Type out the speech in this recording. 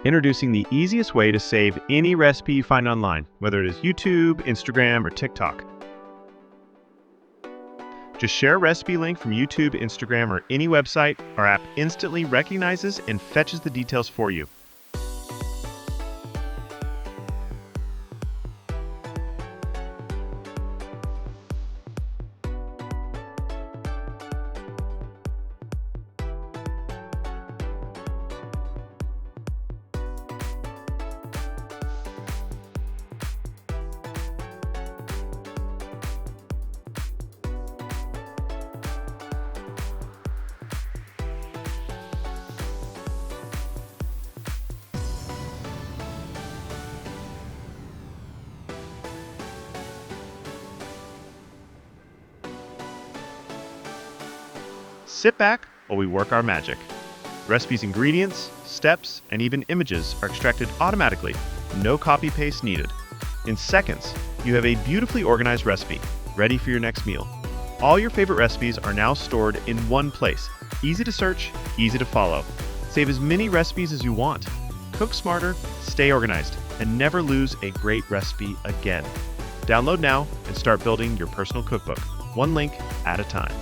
Introducing the easiest way to save any recipe you find online, whether it is YouTube, Instagram, or TikTok. Just share a recipe link from YouTube, Instagram, or any website. Our app instantly recognizes and fetches the details for you. Sit back while we work our magic. Recipes, ingredients, steps, and even images are extracted automatically. No copy-paste needed. In seconds, you have a beautifully organized recipe, ready for your next meal. All your favorite recipes are now stored in one place. Easy to search, easy to follow. Save as many recipes as you want. Cook smarter, stay organized, and never lose a great recipe again. Download now and start building your personal cookbook, one link at a time.